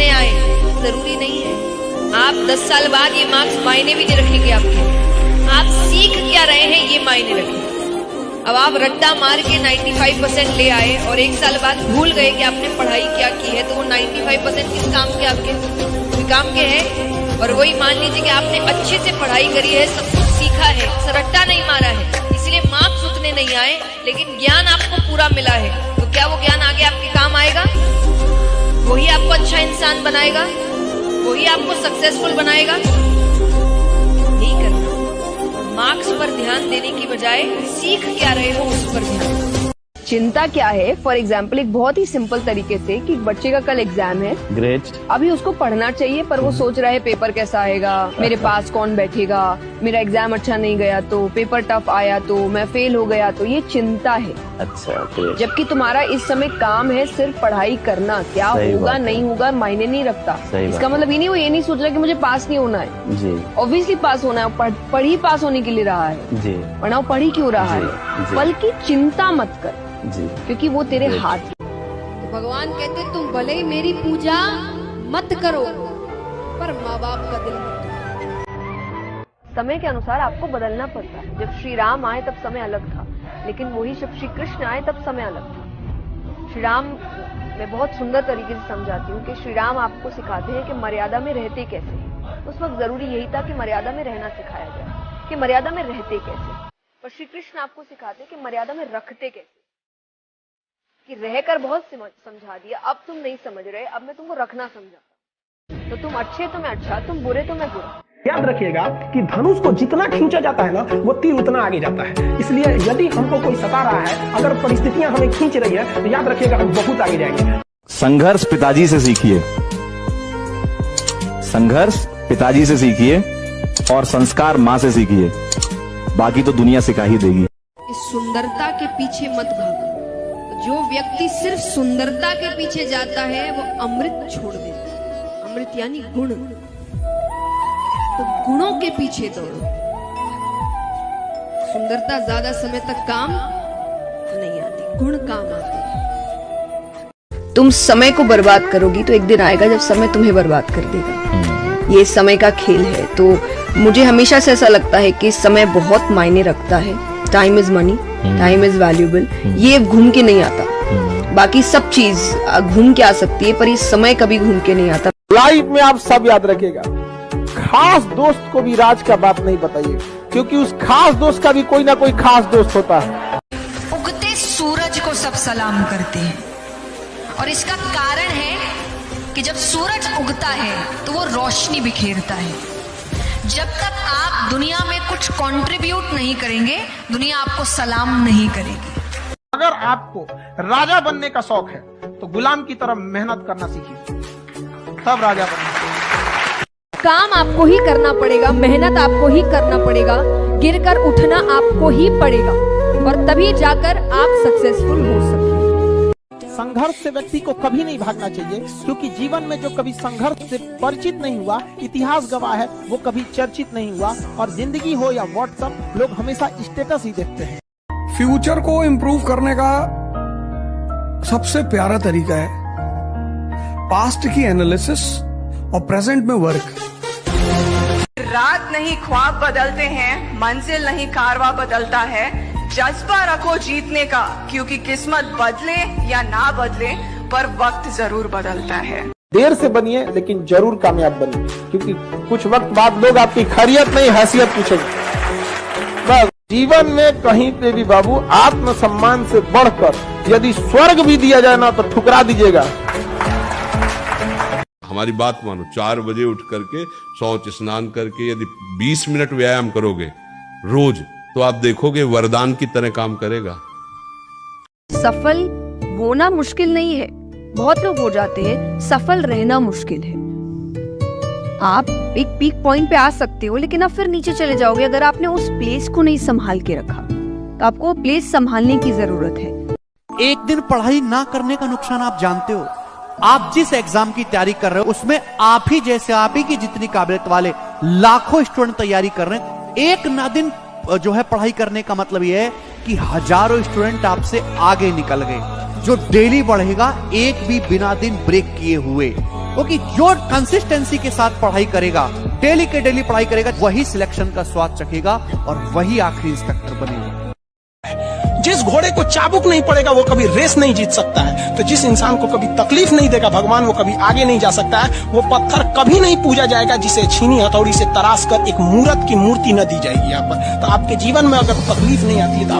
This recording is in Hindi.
कितने आए जरूरी नहीं है। आप 10 साल बाद ये मार्क्स मायने भी नहीं रखेंगे आपके। आप सीख क्या रहे हैं ये मायने रखेंगे। अब आप रट्टा मार के 95% ले आए और 1 साल बाद भूल गए कि आपने पढ़ाई क्या की है, तो वो 95% किस काम के आपके? कोई काम के हैं। और वही मान लीजिए कि आपने अच्छे से पढ़ाई करी है, सब कुछ सीखा है, रट्टा नहीं मारा है, इसलिए मार्क्स उतने नहीं आए, लेकिन ज्ञान आपको पूरा मिला है। तो क्या वो ज्ञान आगे आपके काम आएगा? वही आपको अच्छा इंसान बनाएगा, वही आपको सक्सेसफुल बनाएगा? नहीं करना। मार्क्स पर ध्यान देने की बजाय सीख क्या रहे हो उस पर ध्यान। चिंता क्या है? फॉर एग्जाम्पल एक बहुत ही सिंपल तरीके से कि बच्चे का कल एग्जाम है, ग्रेट, अभी उसको पढ़ना चाहिए पर वो सोच रहा है पेपर कैसा आएगा, मेरे पास कौन बैठेगा, मेरा एग्जाम अच्छा नहीं गया तो, पेपर टफ आया तो, मैं फेल हो गया तो, ये चिंता है। अच्छा, ग्रेट। जबकि तुम्हारा इस समय काम है सिर्फ पढ़ाई करना। क्या होगा नहीं होगा मायने नहीं रखता। इसका मतलब ये नहीं, वो ये नहीं सोच रहा कि मुझे पास नहीं होना है जी, ऑब्वियसली पास होना है, पढ़ ही पास होने के लिए रहा है जी, वरना पढ़ ही क्यों रहा है। बल्कि चिंता मत कर जी, क्योंकि वो तेरे हाथ। तो भगवान कहते तुम भले ही मेरी पूजा मत करो पर माँ बाप का दिल मत दो। समय के अनुसार आपको बदलना पड़ता है। जब श्री राम आए तब समय अलग था, लेकिन वही जब श्री कृष्ण आए तब समय अलग था। श्री राम मैं बहुत सुंदर तरीके से समझाती हूँ कि श्री राम आपको सिखाते हैं कि मर्यादा में रहते कैसे हैं। उस वक्त जरूरी यही था कि मर्यादा में रहना सिखाया जाए कि मर्यादा में रहते कैसे। पर श्री कृष्ण आपको सिखाते हैं कि मर्यादा में रखते कैसे। कि रहकर बहुत समझा दिया, अब तुम नहीं समझ रहे, अब मैं तुमको रखना समझाता। तो तुम अच्छे तो मैं अच्छा, तुम बुरे तो मैं बुरा। याद रखिएगा कि धनुष को जितना खींचा जाता है ना, वो तीर उतना आगे जाता है। इसलिए यदि हमको कोई सता रहा है, अगर परिस्थितियां हमें खींच रही है, तो याद रखिएगा हम बहुत आगे जाएंगे। संघर्ष पिताजी से सीखिए, संघर्ष पिताजी से सीखिए और संस्कार माँ से सीखिए, बाकी तो दुनिया सिखा ही देगी। इस सुंदरता के पीछे मत भागो। जो व्यक्ति सिर्फ सुंदरता के पीछे जाता है वो अमृत छोड़ देता है। अमृत यानी गुण। तो गुणों के पीछे दौड़ो। सुंदरता ज्यादा समय तक काम नहीं आती, गुण काम आते हैं। तुम समय को बर्बाद करोगी तो एक दिन आएगा जब समय तुम्हें बर्बाद कर देगा। ये समय का खेल है। तो मुझे हमेशा से ऐसा लगता है कि समय बहुत मायने रखता है। Time is money, time is valuable. ये घूम के नहीं आता। बाकी सब चीज घूम के आ सकती है, पर ये समय कभी घूम के नहीं आता। लाइफ में आप सब याद रखिएगा, खास दोस्त को भी राज का बात नहीं बताइए, क्योंकि उस खास दोस्त का भी कोई ना कोई खास दोस्त होता है। उगते सूरज को सब सलाम करते हैं और इसका कारण है कि जब सूरज उगता है तो वो रोशनी बिखेरता है। जब तक आप दुनिया में कुछ कंट्रीब्यूट नहीं करेंगे, दुनिया आपको सलाम नहीं करेगी। अगर आपको राजा बनने का शौक है तो गुलाम की तरह मेहनत करना सीखिए, तब राजा बनना। काम आपको ही करना पड़ेगा, मेहनत आपको ही करना पड़ेगा, गिरकर उठना आपको ही पड़ेगा और तभी जाकर आप सक्सेसफुल हो सकते। संघर्ष से व्यक्ति को कभी नहीं भागना चाहिए, क्योंकि जीवन में जो कभी संघर्ष से परिचित नहीं हुआ, इतिहास गवाह है, वो कभी चर्चित नहीं हुआ। और जिंदगी हो या व्हाट्सएप, लोग हमेशा स्टेटस ही देखते हैं। फ्यूचर को इम्प्रूव करने का सबसे प्यारा तरीका है पास्ट की एनालिसिस और प्रेजेंट में वर्क। रात नहीं ख्वाब बदलते हैं, मंजिल नहीं कारवा बदलता है। जज्बा रखो जीतने का, क्योंकि किस्मत बदले या ना बदले पर वक्त जरूर बदलता है। देर से बनिए लेकिन जरूर कामयाब बनिए, क्योंकि कुछ वक्त बाद लोग आपकी खैरियत नहीं हैसियत पूछेंगे। बस जीवन में कहीं पे भी बाबू आत्मसम्मान से बढ़कर यदि स्वर्ग भी दिया जाए ना, तो ठुकरा दीजिएगा। हमारी बात मानो, 4 बजे उठ करके शौच स्नान करके यदि 20 मिनट व्यायाम करोगे रोज, तो आप देखोगे वरदान की तरह काम करेगा। सफल होना मुश्किल नहीं है, बहुत लोग हो जाते हैं। सफल रहना मुश्किल है। आप एक पीक पॉइंट पे आ सकते हो, लेकिन आप फिर नीचे चले जाओगे अगर आपने उस प्लेस को नहीं संभाल के रखा। तो आपको वो प्लेस संभालने की जरूरत है। एक दिन पढ़ाई ना करने का नुकसान आप जानते हो। आप जिस एग्जाम की तैयारी कर रहे हो उसमें आप ही जैसे, आप ही की जितनी काबिलियत वाले लाखों स्टूडेंट तैयारी कर रहे हैं। एक ना दिन जो है पढ़ाई करने का मतलब यह है कि हजारों स्टूडेंट आपसे आगे निकल गए। जो डेली बढ़ेगा, एक भी बिना दिन ब्रेक किए हुए। क्योंकि जो कंसिस्टेंसी के साथ पढ़ाई करेगा, डेली के डेली पढ़ाई करेगा, वही सिलेक्शन का स्वाद चखेगा और वही आखिरी इंस्पेक्टर बनेगा। जिस घोड़े को चाबुक नहीं पड़ेगा वो कभी रेस नहीं जीत सकता है। तो जिस इंसान को कभी तकलीफ नहीं देगा भगवान, वो कभी आगे नहीं जा सकता है। वो पत्थर कभी नहीं पूजा जाएगा जिसे छीनी हथौड़ी से तराश कर एक मूर्त की मूर्ति न दी जाएगी यहाँ पर। तो आपके जीवन में अगर तकलीफ नहीं आती है तो